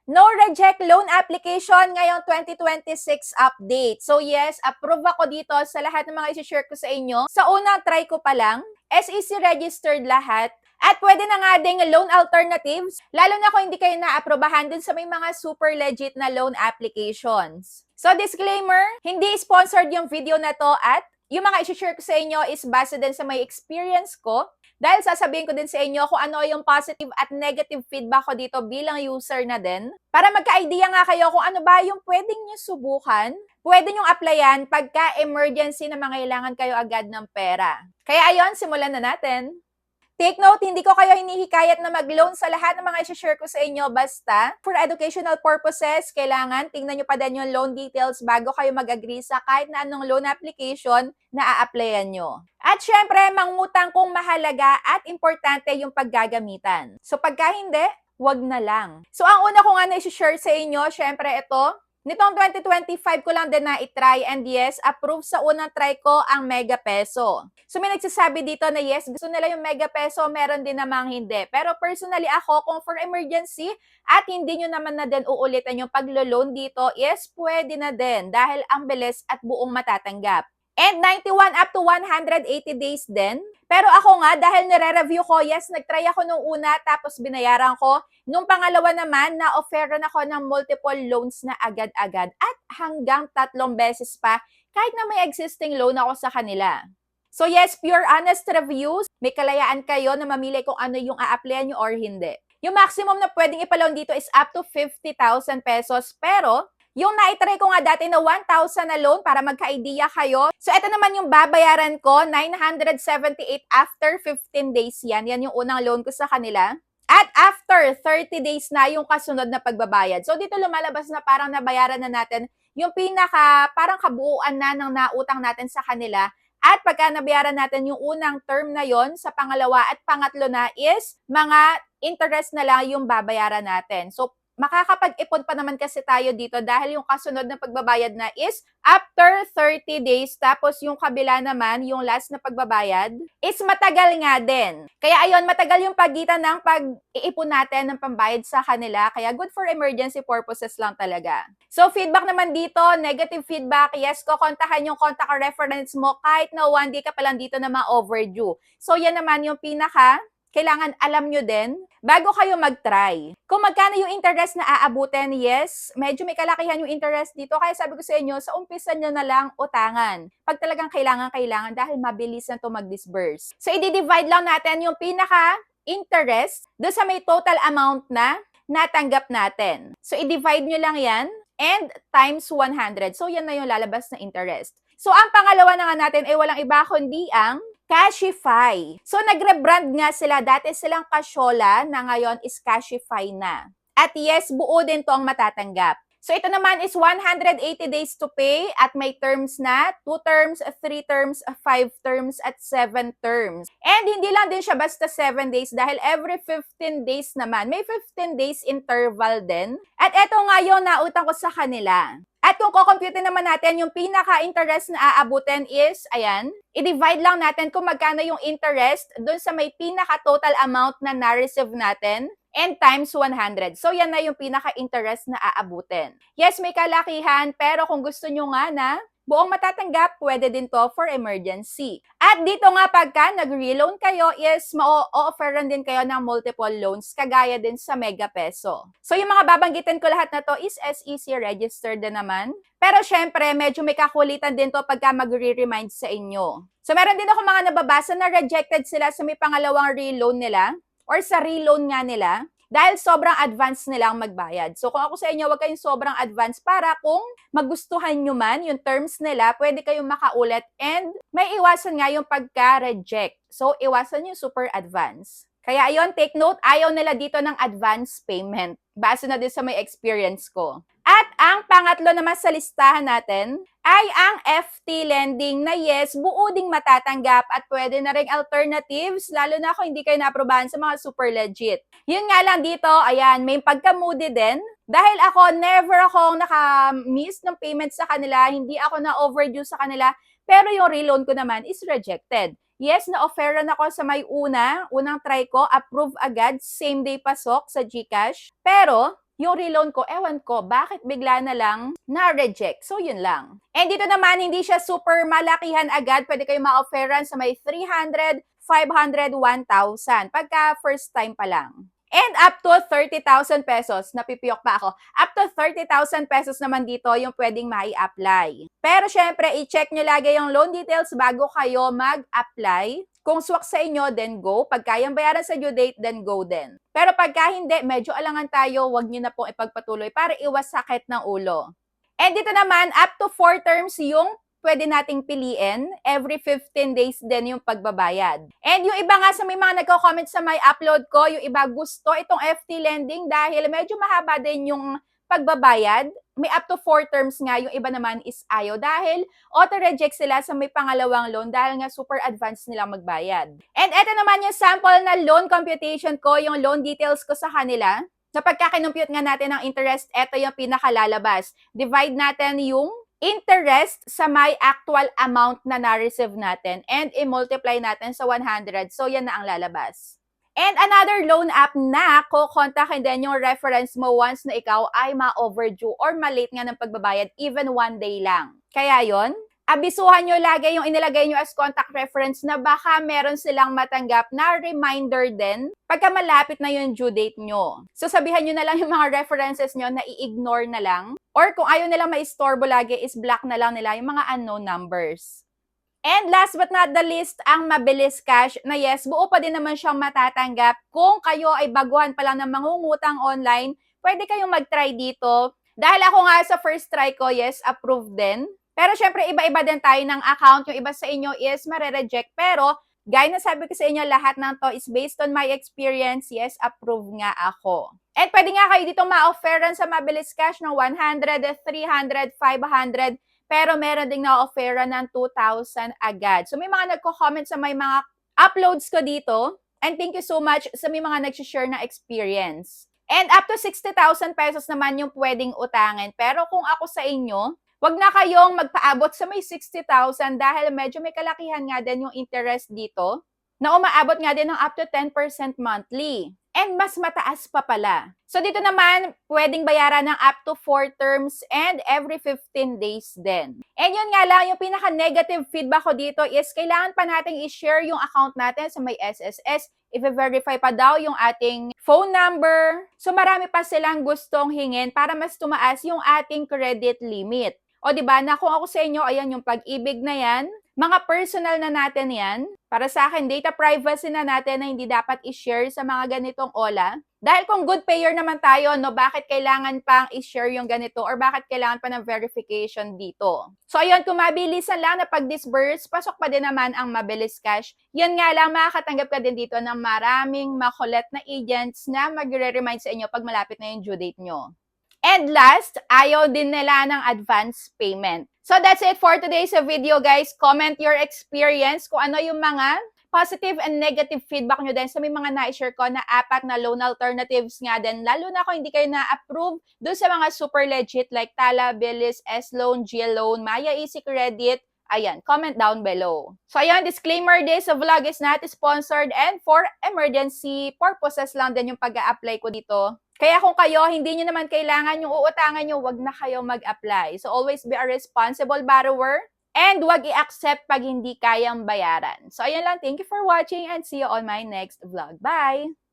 No reject loan application ngayong 2026 update. So yes, approve ako dito sa lahat ng mga isi-share ko sa inyo. Sa unang try ko pa lang, SEC registered lahat. At pwede na nga ding loan alternatives, lalo na kung hindi kayo na-aprobahan dun sa may mga super legit na loan applications. So disclaimer, hindi sponsored yung video na to at yung mga isi-share ko sa inyo is base din sa may experience ko. Dahil sasabihin ko din sa inyo kung ano yung positive at negative feedback ko dito bilang user na din. Para magka-idea nga kayo kung ano ba yung pwedeng nyo subukan, pwede nyong applyan pagka emergency na mangailangan kayo agad ng pera. Kaya ayon, simulan na natin. Take note, hindi ko kayo hinihikayat na mag-loan sa lahat ng mga i-share ko sa inyo. Basta, for educational purposes, kailangan tingnan nyo pa din yung loan details bago kayo mag-agree sa kahit na anong loan application na a-applyan nyo. At syempre, mangutang kung mahalaga at importante yung paggagamitan. So pagka hindi, wag na lang. So ang una ko nga na i-share sa inyo, syempre ito, nitong 2025 ko lang din na i-try and yes, approve sa unang try ko ang Mega Peso. So may nagsasabi dito na yes, gusto nila yung Mega Peso, meron din namang hindi. Pero personally ako, kung for emergency at hindi nyo naman na din uulitan yung paglo-loan dito, yes, pwede na din dahil ang bilis at buong matatanggap. And 91 up to 180 days din. Pero ako nga, dahil nire-review ko, yes, nag-try ako nung una, tapos binayaran ko. Nung pangalawa naman, na-offeran ako ng multiple loans na agad-agad at hanggang 3 beses pa, kahit na may existing loan ako sa kanila. So yes, pure honest reviews, may kalayaan kayo na mamili kung ano yung a-applyan nyo or hindi. Yung maximum na pwedeng ipaloan dito is up to 50,000 pesos, pero yung na-try ko nga dati na 1,000 na loan para magka-idea kayo. So, ito naman yung babayaran ko, 978 after 15 days yan. Yan yung unang loan ko sa kanila. At after 30 days na yung kasunod na pagbabayad. So, dito lumalabas na parang nabayaran na natin yung parang kabuuan na ng nautang natin sa kanila. At pagka nabayaran natin yung unang term na yon sa pangalawa at pangatlo na is mga interest na lang yung babayaran natin. So, makakapag-ipon pa naman kasi tayo dito dahil yung kasunod na pagbabayad na is after 30 days. Tapos yung kabila naman, yung last na pagbabayad, is matagal nga din. Kaya ayun, matagal yung pagitan ng pag-iipon natin ng pambayad sa kanila. Kaya good for emergency purposes lang talaga. So feedback naman dito, negative feedback, yes, kukontahan yung contact reference mo kahit na 1 day ka pa lang dito na ma-overdue. So yan naman yung kailangan alam nyo din bago kayo mag-try. Kung magkano yung interest na aabutin, yes, medyo may kalakihan yung interest dito. Kaya sabi ko sa inyo, sa umpisa nyo na lang utangan. Pag talagang kailangan dahil mabilis na ito mag-disburse. So, i-divide lang natin yung pinaka-interest doon sa may total amount na natanggap natin. So, i-divide nyo lang yan and times 100. So, yan na yung lalabas na interest. So, ang pangalawa na nga natin ay walang iba kundi ang Cashify. So, nag-rebrand nga sila. Dati silang Casyola na ngayon is Cashify na. At yes, buo din to ang matatanggap. So, ito naman is 180 days to pay at may terms na 2 terms, 3 terms, 5 terms, at 7 terms. And hindi lang din siya basta 7 days dahil every 15 days naman, may 15 days interval din. At ito nga yung nautang ko sa kanila. At kung kukompute naman natin, yung pinaka-interest na aabutin is, ayan, i-divide lang natin kung magkano yung interest dun sa may pinaka-total amount na na-receive natin and times 100. So, yan na yung pinaka-interest na aabutin. Yes, may kalakihan, pero kung gusto nyo nga na buong matatanggap, pwede din to for emergency. At dito nga pagka nag-reloan kayo is ma-offeran din kayo ng multiple loans kagaya din sa Mega Peso. So yung mga babanggitin ko lahat na to is SEC registered din naman. Pero syempre, medyo may kakulitan din to pagka mag-re-remind sa inyo. So meron din ako mga nababasa na rejected sila sa may pangalawang reloan nila or sa reloan nga nila. Dahil sobrang advance nilang magbayad. So kung ako sa inyo, huwag kayong sobrang advance para kung magustuhan nyo man yung terms nila, pwede kayong makaulit and may iwasan nga yung pagka-reject. So iwasan yung super advance. Kaya ayun, take note, ayaw nila dito ng advance payment. Base na din sa may experience ko. At ang pangatlo naman sa listahan natin ay ang FT lending na yes, buo ding matatanggap at pwede na ring alternatives, lalo na kung hindi kayo naaprobahan sa mga super legit. Yun nga lang dito, ayan, may pagka-moody din. Dahil ako, never akong naka-miss ng payment sa kanila, hindi ako na-overdue sa kanila, pero yung reloan ko naman is rejected. Yes, na-offeran ako sa may unang try ko, approve agad, same day pasok sa GCash. Pero, yung reloan ko, ewan ko, bakit bigla na lang na-reject. So, yun lang. And dito naman, hindi siya super malakihan agad. Pwede kayo ma-offeran sa may 300, 500, 1,000 pagka first time pa lang. And up to 30,000 pesos, napipiyok pa ako, up to 30,000 pesos naman dito yung pwedeng mai-apply. Pero syempre, i-check nyo lagi yung loan details bago kayo mag-apply. Kung swak sa inyo, then go. Pag kayang bayaran sa due date, then go din. Pero pagka hindi, medyo alangan tayo, wag nyo na pong ipagpatuloy para iwas sakit ng ulo. And dito naman, up to 4 terms yung pwede nating piliin. Every 15 days din yung pagbabayad. And yung iba nga sa may mga nagko-comment sa may upload ko, yung iba gusto itong FT lending dahil medyo mahaba din yung pagbabayad. May up to 4 terms nga, yung iba naman is ayaw dahil auto-reject sila sa may pangalawang loan dahil nga super advanced nila magbayad. And eto naman yung sample na loan computation ko, yung loan details ko sa kanila. So pagka kinumpute nga natin ang interest, eto yung pinakalalabas. Divide natin yung interest sa may actual amount na na-receive natin and i-multiply natin sa 100. So, yan na ang lalabas. And another loan app na kukontakin din yung reference mo once na ikaw ay ma-overdue or ma-late nga ng pagbabayad even 1 day lang. Kaya yon, abisuhan nyo lagi yung inilagay nyo as contact reference na baka meron silang matanggap na reminder din pagka malapit na yung due date nyo. So sabihan nyo na lang yung mga references nyo na i-ignore na lang. Or kung ayaw nilang ma-istorbo lagi is block na lang nila yung mga unknown numbers. And last but not the least, ang Mabilis Cash na yes, buo pa din naman siyang matatanggap. Kung kayo ay baguhan pa lang ng mangungutang online, pwede kayong mag-try dito. Dahil ako nga sa first try ko, yes, approved din. Pero syempre, iba-iba din tayo ng account. Yung iba sa inyo is mare-reject. Pero, gaya na sabi ko sa inyo, lahat ng to is based on my experience. Yes, approve nga ako. And pwede nga kayo dito ma-offeran sa Mabilis Cash ng 100, 300, 500. Pero meron ding na-offeran ng 2,000 agad. So, may mga nagko-comment sa may mga uploads ko dito. And thank you so much sa may mga nag-share na experience. And up to 60,000 pesos naman yung pwedeng utangin. Pero kung ako sa inyo, wag na kayong magpaabot sa may 60,000 dahil medyo may kalakihan nga din yung interest dito na umaabot nga din ng up to 10% monthly. And mas mataas pa pala. So dito naman, pwedeng bayaran ng up to 4 terms and every 15 days din. And yun nga lang, yung pinaka-negative feedback ko dito is kailangan pa nating i-share yung account natin sa may SSS. I-verify pa daw yung ating phone number. So marami pa silang gustong hingin para mas tumaas yung ating credit limit. O diba, na kung ako sa inyo, ayan yung pag-ibig na yan, mga personal na natin yan. Para sa akin, data privacy na natin na hindi dapat i-share sa mga ganitong OLA. Dahil kung good payer naman tayo, no, bakit kailangan pang i-share yung ganito or bakit kailangan pa ng verification dito? So ayun, kung mabilisan lang na pag-disburse, pasok pa din naman ang Mabilis Cash. Yan nga lang, makakatanggap ka din dito ng maraming makulit na agents na magre-remind sa inyo pag malapit na yung due date nyo. And last, ayaw din nila ng advance payment. So that's it for today's video, guys. Comment your experience kung ano yung mga positive and negative feedback nyo din sa may mga na-share ko na 4 na loan alternatives nga din. Lalo na kung hindi kayo na-approve doon sa mga super legit like Tala, Bilis, S-Loan, G-Loan, Maya Easy Credit. Ayan, comment down below. So ayan, disclaimer, this vlog is not sponsored and for emergency purposes lang din yung pag-a-apply ko dito. Kaya kung kayo, hindi nyo naman kailangan yung uutangan nyo, wag na kayo mag-apply. So always be a responsible borrower and wag i-accept pag hindi kayang bayaran. So ayan lang, thank you for watching and see you on my next vlog. Bye!